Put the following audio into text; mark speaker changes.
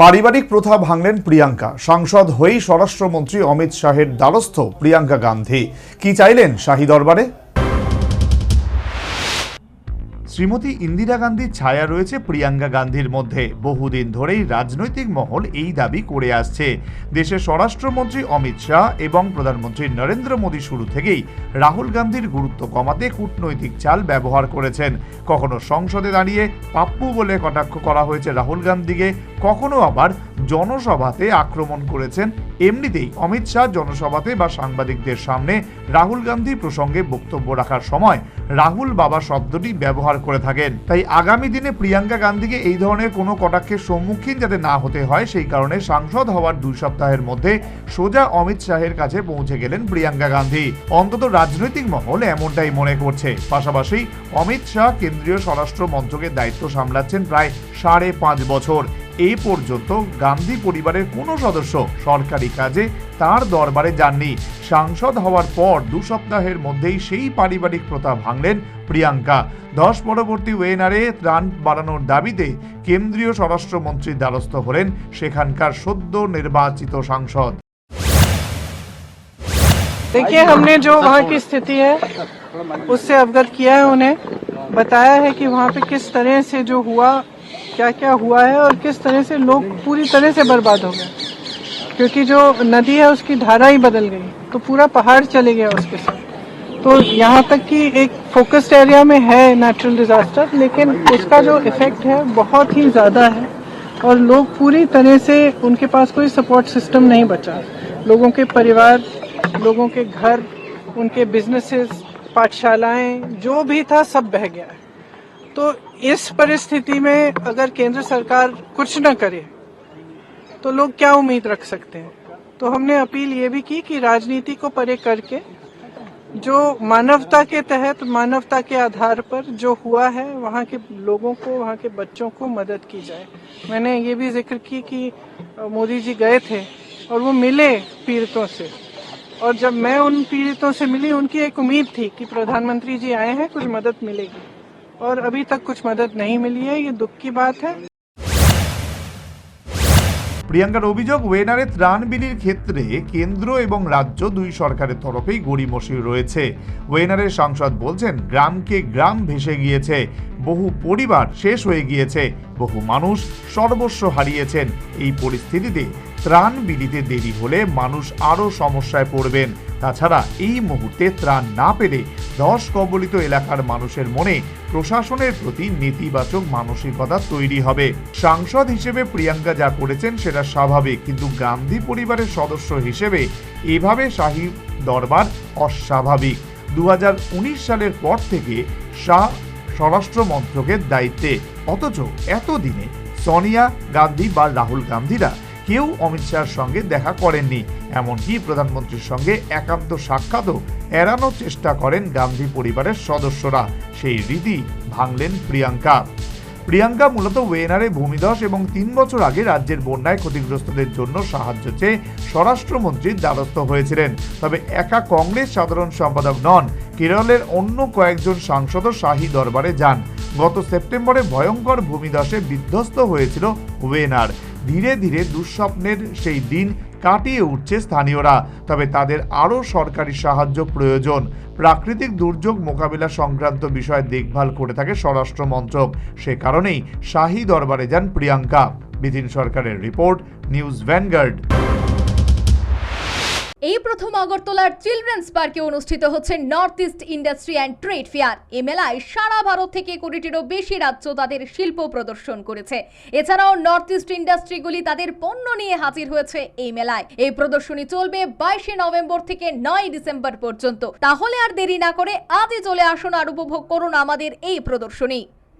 Speaker 1: পারিবারিক প্রথা ভাঙলেন প্রিয়াঙ্কা। সাংসদ হয়েই স্বরাষ্ট্রমন্ত্রী অমিত শাহের দ্বারস্থ প্রিয়াঙ্কা গান্ধী। কি চাইলেন শাহী দরবারে? শ্রীমতী ইন্দিরা গান্ধীর ছায়া রয়েছে প্রিয়াঙ্কা গান্ধীর মধ্যে। বহুদিন ধরেই রাজনৈতিক মহল এই দাবি করে আসছে। দেশের স্বরাষ্ট্রমন্ত্রী অমিত শাহ এবং প্রধানমন্ত্রী নরেন্দ্র মোদী শুরু থেকেই রাহুল গান্ধীর গুরুত্ব কমাতে কূটনৈতিক চাল ব্যবহার করেছেন। কখনো সংসদে দাঁড়িয়ে পাপ্পু বলে কটাক্ষ করা হয়েছে রাহুল গান্ধীকে, কখনো আবার জনসভাতে আক্রমণ করেছেন। এমনিতেই অমিত শাহ জনসভাতে বা সাংবাদিকদের সামনে রাহুল গান্ধী প্রসঙ্গে বক্তব্য রাখার সময় রাহুল বাবা শব্দটি ব্যবহার করে থাকেন। তাই আগামী দিনে প্রিয়াঙ্কা গান্ধীকে এই ধরনের কোনো কটাক্ষের সম্মুখীন যাতে না হতে হয়, সেই কারণে সাংসদ হওয়ার 2 সপ্তাহের মধ্যে সোজা অমিত শাহের কাছে পৌঁছে গেলেন প্রিয়াঙ্কা গান্ধী। অন্তত রাজনৈতিক মহল এমনটাই মনে করছে। পাশাপাশি অমিত শাহ কেন্দ্রীয় স্বরাষ্ট্র মন্ত্রকের দায়িত্ব সামলাচ্ছেন প্রায় 5.5 বছর। এই পর্যন্ত গান্ধী পরিবারের কোনো সদস্য সরকারি কাজে তার দরবারে যাননি। সাংসদ হওয়ার পর 2 সপ্তাহের মধ্যেই সেই পারিবারিক প্রথা ভাঙলেন প্রিয়াঙ্কা। 10 পরবর্তী ওয়েনারে ত্রাণ বাড়ানোর দাবিতে কেন্দ্রীয় স্বরাষ্ট্রমন্ত্রীর দ্বারস্থ হলেন সেখানকার সদ্য নির্বাচিত সাংসদ।
Speaker 2: देखिए, हमने जो वहाँ की स्थिति है उससे अवगत किया है, उन्हें बताया है कि वहाँ पे किस तरह से जो हुआ, क्या क्या हुआ है और किस तरह से लोग पूरी तरह से बर्बाद हो गए, क्योंकि जो नदी है उसकी धारा ही बदल गई, तो पूरा पहाड़ चले गया उसके साथ। तो यहाँ तक कि एक फोकस्ड एरिया में है नेचुरल डिजास्टर, लेकिन उसका जो इफेक्ट है बहुत ही ज्यादा है और लोग पूरी तरह से, उनके पास कोई सपोर्ट सिस्टम नहीं बचा। लोगों के परिवार, लोगों के घर, उनके बिजनेसेस, पाठशालाएं, जो भी था सब बह गया है। तो इस परिस्थिति में अगर केंद्र सरकार कुछ न करे तो लोग क्या उम्मीद रख सकते हैं। तो हमने अपील ये भी की कि राजनीति को परे करके जो मानवता के तहत, मानवता के आधार पर जो हुआ है, वहाँ के लोगों को, वहाँ के बच्चों को मदद की जाए। मैंने ये भी जिक्र की कि मोदी जी गए थे और वो मिले पीड़ितों से, और जब मैं उन पीड़ितों से मिली, उनकी एक उम्मीद थी कि प्रधानमंत्री जी आए हैं, कुछ मदद मिलेगी, और अभी तक कुछ मदद नहीं मिली है। ये दुख की बात है।
Speaker 1: প্রিয়াঙ্কার অভিযোগ, ওয়েনারে ত্রাণ বিলির ক্ষেত্রে কেন্দ্র এবং রাজ্য 2 সরকারের তরফেই গড়িমসি রয়েছে। ওয়েনারের সাংসদ বলছেন, গ্রামকে গ্রাম ভেসে গিয়েছে, বহু পরিবার শেষ হয়ে গিয়েছে, বহু মানুষ সর্বস্ব হারিয়েছেন। এই পরিস্থিতিতে ত্রাণ বিলিতে দেরি হলে মানুষ আরও সমস্যায় পড়বেন। তাছাড়া এই মুহূর্তে ত্রাণ না পেলে ধস কবলিত এলাকার মানুষের মনে প্রশাসনের প্রতি নেতিবাচক মানসিকতা তৈরি হবে। সাংসদ হিসেবে প্রিয়াঙ্কা যা করেছেন সেটা স্বাভাবিক, কিন্তু গান্ধী পরিবারের সদস্য হিসেবে এভাবে শাহী দরবার অস্বাভাবিক। 2019 সালের পর থেকে শাহ স্বরাষ্ট্র মন্ত্রকের দায়িত্বে, অথচ এতদিনে সোনিয়া গান্ধী বা রাহুল গান্ধীরা কেউ অমিত শাহের সঙ্গে দেখা করেননি। এমনকি প্রধানমন্ত্রীর সঙ্গে একান্ত সাক্ষাৎও এড়ানোর চেষ্টা করেন গান্ধী পরিবারের সদস্যরা। সেই রীতি ভাঙলেন প্রিয়াঙ্কা। প্রিয়াঙ্কা মূলত ওয়েনারে ভূমিধস এবং 3 বছর আগে রাজ্যের বন্যায় ক্ষতিগ্রস্তদের জন্য সাহায্য চেয়ে স্বরাষ্ট্রমন্ত্রীর দ্বারস্থ হয়েছিলেন। তবে একা কংগ্রেস সাধারণ সম্পাদক নন, কেরলের অন্য কয়েকজন সাংসদও শাহী দরবারে যান। গত সেপ্টেম্বরে ভয়ঙ্কর ভূমিধসে বিধ্বস্ত হয়েছিল ওয়েনার। ধীরে ধীরে দুঃস্বপ্নের সেই দিন কাটিয়ে উঠছে স্থানীয়রা। তবে তাদের আরও সরকারি সাহায্য প্রয়োজন। প্রাকৃতিক দুর্যোগ মোকাবিলা সংক্রান্ত বিষয় দেখভাল করে থাকে স্বরাষ্ট্র মন্ত্রক। সে কারণেই শাহী দরবারে যান প্রিয়াঙ্কা। বিধিন সরকারের রিপোর্ট, নিউজ ভ্যানগার্ড।
Speaker 3: এই প্রথম আগরতলার চিলড্রেন্স পার্কে অনুষ্ঠিত হচ্ছে north east industry and trade fair. এই মেলায় সারা ভারত থেকে 20 কোটিরও বেশি রাজ্য তাদের শিল্প প্রদর্শন করেছে। এছাড়াও নর্থ ইস্ট ইন্ডাস্ট্রিগুলি তাদের পণ্য নিয়ে হাজির হয়েছে এই মেলায়। এই প্রদর্শনী চলবে 22 নভেম্বর থেকে 9 ডিসেম্বর পর্যন্ত। তাহলে আর দেরি না করে আজই চলে আসুন আর উপভোগ করুন আমাদের এই প্রদর্শনী।